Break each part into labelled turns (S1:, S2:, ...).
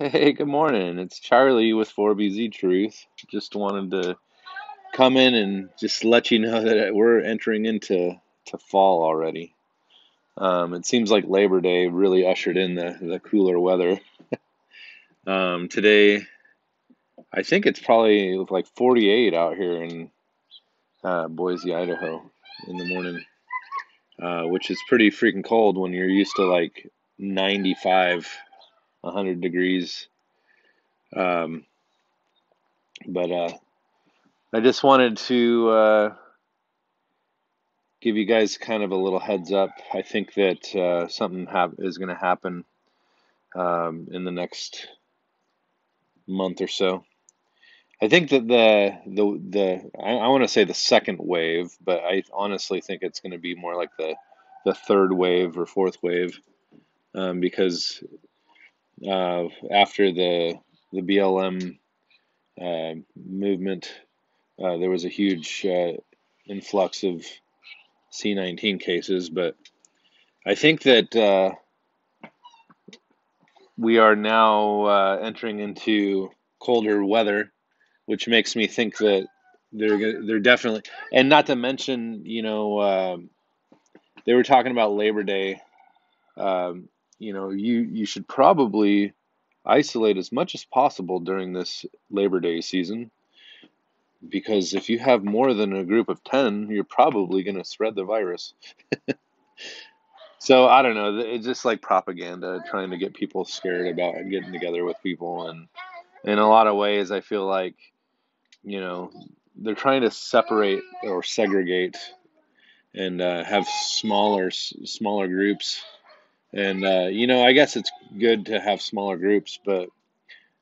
S1: Hey, good morning. It's Charlie with 4BZ Truth. Just wanted to come in and just let you know that we're entering into fall already. It seems like Labor Day really ushered in the cooler weather. Today, I think it's probably like 48 out here in Boise, Idaho in the morning, which is pretty freaking cold when you're used to like 95, 100 degrees. Um, but I just wanted to give you guys kind of a little heads up. I think that something is going to happen in the next month or so. I think that I want to say the second wave, but I honestly think it's going to be more like the third wave or fourth wave, because after the BLM movement, there was a huge influx of C19 cases, but I think that we are now entering into colder weather, which makes me think that they're definitely, and not to mention, they were talking about Labor Day. You should probably isolate as much as possible during this Labor Day season, because if you have more than a group of 10, you're probably going to spread the virus. So I don't know. It's just like propaganda, trying to get people scared about getting together with people, and in a lot of ways, I feel like you know they're trying to separate or segregate and have smaller groups. And I guess it's good to have smaller groups, but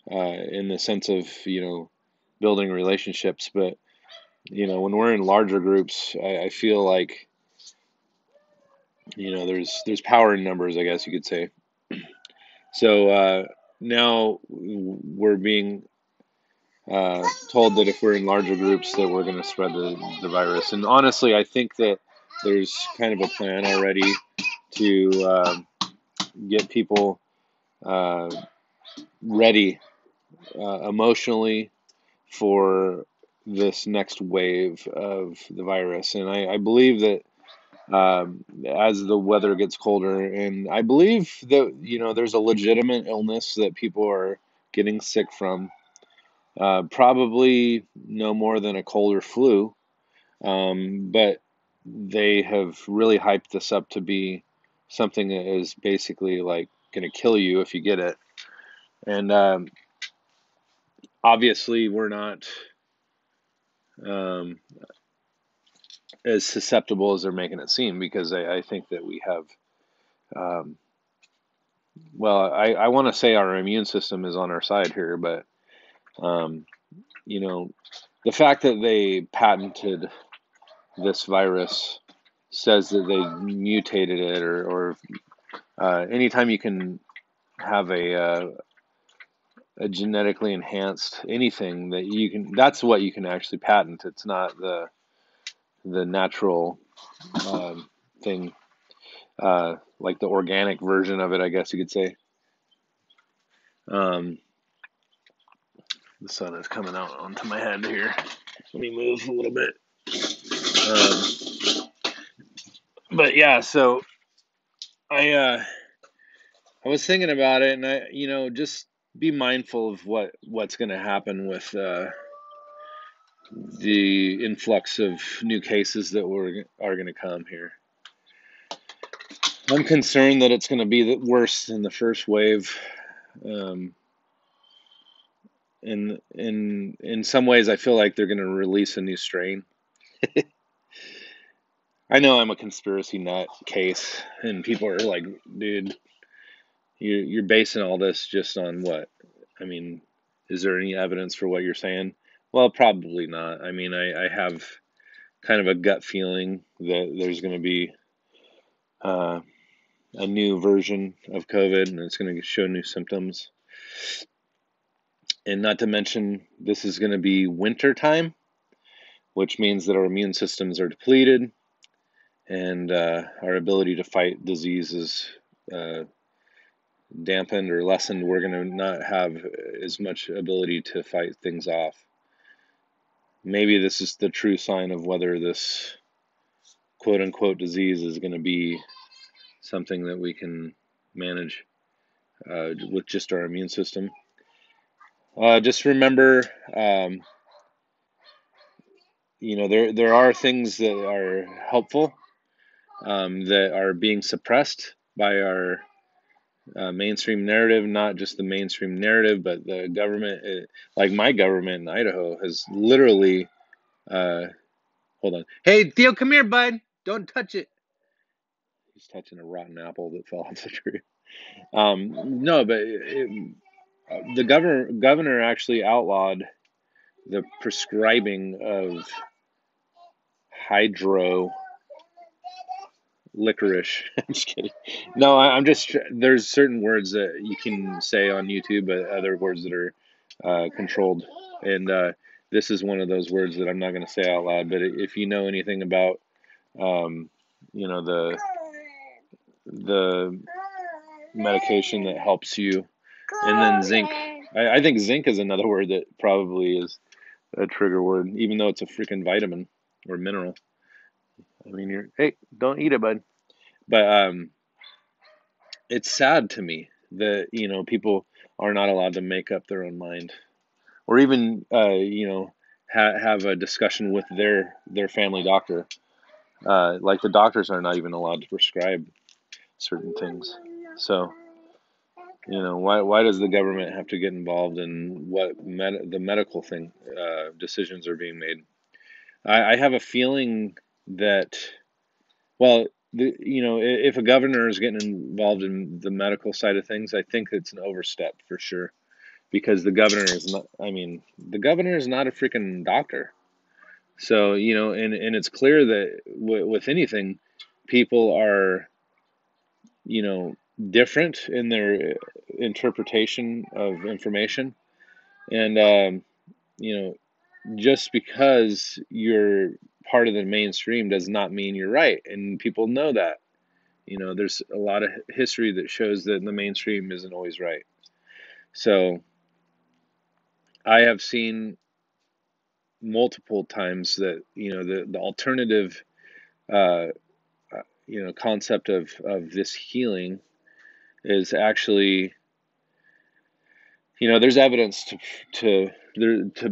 S1: in the sense of building relationships. But when we're in larger groups, I feel like there's power in numbers, I guess you could say. So now we're being told that if we're in larger groups that we're going to spread the virus. And honestly, I think that there's kind of a plan already to get people uh, ready emotionally for this next wave of the virus. And I believe that as the weather gets colder, and I believe that there's a legitimate illness that people are getting sick from. Probably no more than a cold or flu, but they have really hyped this up to be something that is basically like going to kill you if you get it. And obviously, we're not um, as susceptible as they're making it seem, because I think that we have, um, well, I want to say our immune system is on our side here, but um, you know, the fact that they patented this virus says that they mutated it, or anytime you can have a genetically enhanced anything that you can, that's what you can actually patent. It's not the natural thing, like the organic version of it, I guess you could say. Um, the sun is coming out onto my head here. Let me move a little bit. But yeah, so I I was thinking about it, and I just be mindful of what's going to happen with the influx of new cases that are going to come here. I'm concerned that it's going to be worse than the first wave. Um, in some ways, I feel like they're going to release a new strain. I know I'm a conspiracy nut case, and people are like, "Dude, you're basing all this just on what? I mean, is there any evidence for what you're saying?" Well, probably not. I mean, I have kind of a gut feeling that there's going to be uh, a new version of COVID, and it's going to show new symptoms. And not to mention, this is going to be winter time, which means that our immune systems are depleted, and our ability to fight disease is dampened or lessened, we're going to not have as much ability to fight things off. Maybe this is the true sign of whether this quote unquote disease is going to be something that we can manage with just our immune system. Just remember, there are things that are helpful that are being suppressed by our mainstream narrative, not just the mainstream narrative, but the government. Like my government in Idaho has literally, hold on. Hey, Theo, come here, bud. Don't touch it. He's touching a rotten apple that fell off the tree. No, but the governor actually outlawed the prescribing of hydro licorice. I'm just kidding. No, I'm just, there's certain words that you can say on YouTube, but other words that are controlled. And this is one of those words that I'm not going to say out loud. But if you know anything about, um, the medication that helps you, and then zinc. I think zinc is another word that probably is a trigger word, even though it's a freaking vitamin or mineral. I mean, hey, don't eat it, bud. But it's sad to me that people are not allowed to make up their own mind, or even have a discussion with their family doctor. Like the doctors are not even allowed to prescribe certain things. So why does the government have to get involved in what the medical thing decisions are being made? I have a feeling that, well, if a governor is getting involved in the medical side of things, I think it's an overstep for sure, because the governor is not. I mean, the governor is not a freaking doctor. So and it's clear that with anything, people are different in their interpretation of information, and just because you're part of the mainstream does not mean you're right, and people know that. There's a lot of history that shows that the mainstream isn't always right. So I have seen multiple times that the alternative uh, concept of this healing is actually, there's evidence to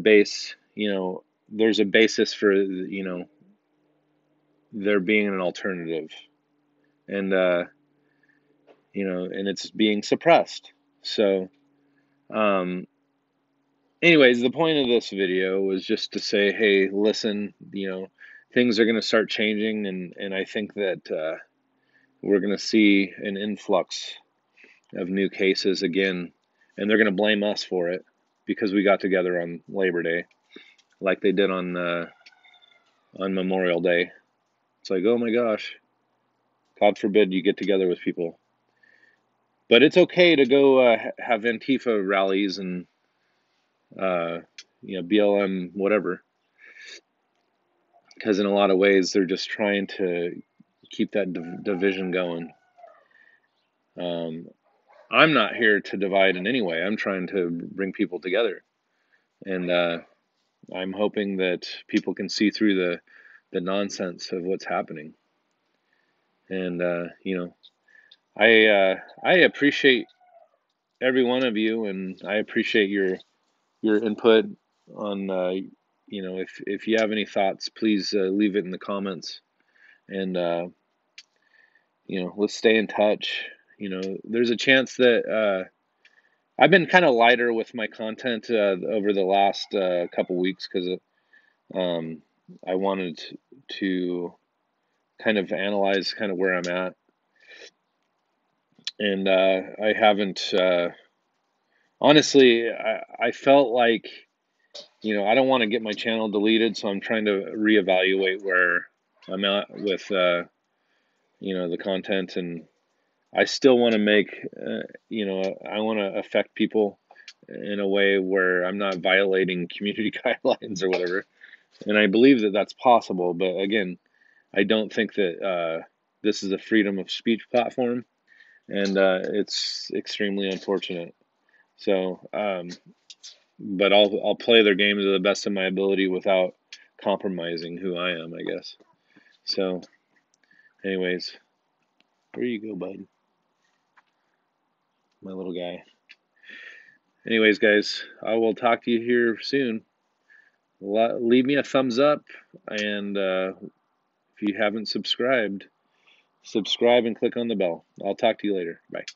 S1: base, there's a basis for there being an alternative, and and it's being suppressed. So anyways, the point of this video was just to say, hey, listen, things are going to start changing, and I think that we're going to see an influx of new cases again, and they're going to blame us for it because we got together on Labor Day, like they did on Memorial Day. It's like, oh my gosh, God forbid you get together with people. But it's okay to go have Antifa rallies and BLM whatever, because in a lot of ways they're just trying to keep that division going. I'm not here to divide in any way. I'm trying to bring people together, and I'm hoping that people can see through the nonsense of what's happening. And I appreciate every one of you, and I appreciate your input on if you have any thoughts, please leave it in the comments, and let's stay in touch. There's a chance that I've been kind of lighter with my content over the last couple weeks because I wanted to kind of analyze kind of where I'm at, and I haven't honestly. I felt like I don't want to get my channel deleted, so I'm trying to reevaluate where I'm at with the content, and I still want to make I want to affect people in a way where I'm not violating community guidelines or whatever. And I believe that that's possible, but again, I don't think that this is a freedom of speech platform. and it's extremely unfortunate. So, but I'll play their game to the best of my ability without compromising who I am, I guess. So, anyways, where you go, bud? My little guy. Anyways, guys, I will talk to you here soon. Leave me a thumbs up, and if you haven't subscribed, subscribe and click on the bell. I'll talk to you later. Bye.